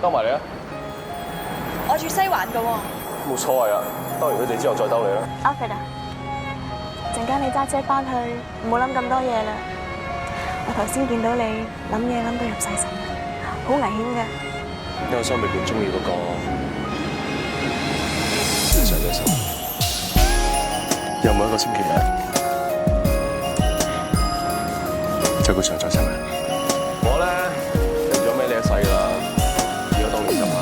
兜埋你啊！我住西環噶喎。冇所謂啊，兜完佢哋之後再兜你啦。Alfred 啊，陣間你揸車翻去，唔好諗咁多嘢啦。我頭先見到你諗嘢諗到入細神，好危險㗎。因為心裏邊中意嗰個正常嘅心。有冇一個星期日，就佢常在親啊？我咧定咗咩呢一世啦，如果當年咁啊。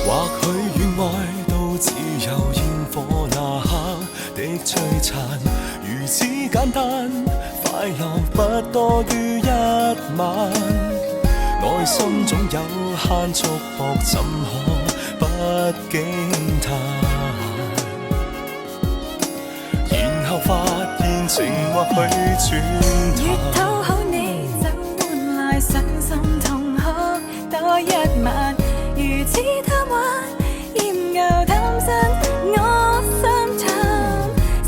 或許戀愛都只有煙火那刻的璀璨，如此簡單，快樂不多於一晚。內心總有限束縛，怎可不驚嘆？然後發現情或許轉淡。越討好你，就換來傷心痛哭多一晚。如此貪玩，厭牛貪新，我心淡。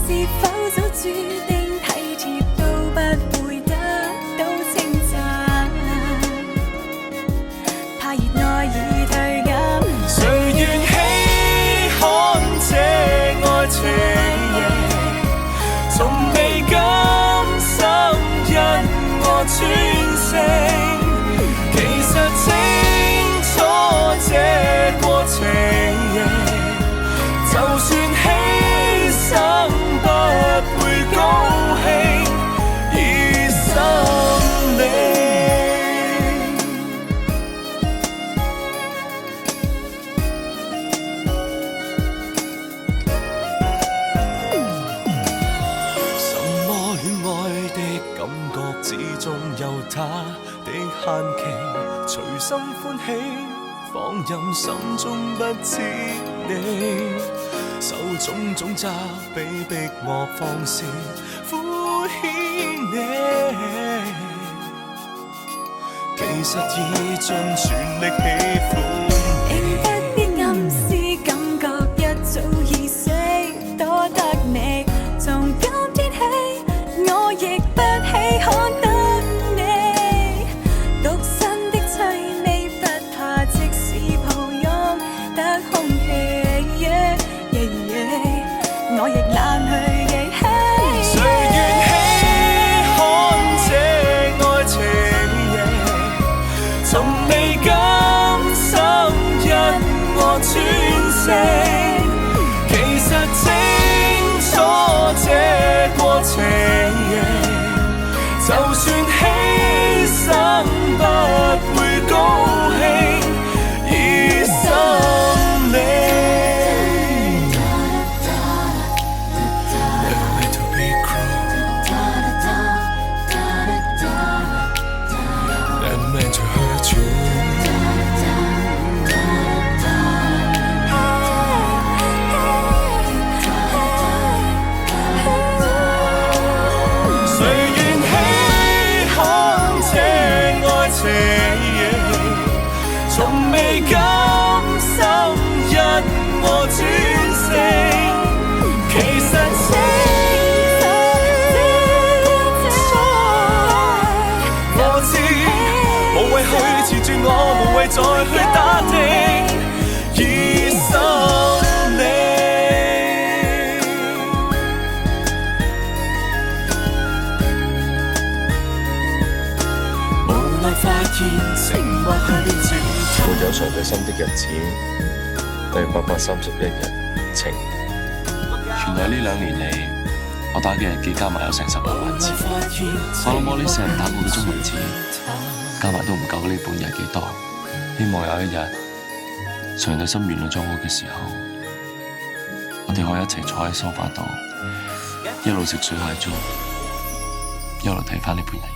是否早注定體貼都不會得到稱讚？怕熱愛已退減，誰願稀罕這愛情？從未甘心因我專誠，其實清楚這過程，就算犧牲不會高興，以心領。始終有他的限期，隨心歡喜，放任心中不知你，受種種責備，逼我放肆敷衍你，其實已盡全力喜歡你。不必暗示，感覺一早已識多得你，從今天起我亦不稀罕得你，獨身的趣味不怕，即使抱擁得空氣，我亦懶去記起。誰願稀罕這愛情，從未甘心因我專誠，其實清楚這過程。就算犧牲不會高興，以心領。Never meant to be cruel, never meant to hurt you. 從未甘心因我專誠，其實清楚我知，無謂去纏住我，無謂再去打聽，以心領。無奈發現情或許轉。沒有常在心的日子，第831日晴。原來呢2年嚟，我打嘅日記加埋有成10萬萬字。我諗我呢世人打過嘅中文字，加埋都唔夠呢本日記多。希望有一日，常在心原諒咗我嘅時候，我哋可以一齊坐喺梳化度，一路食水蟹粥，一路睇返呢本日記。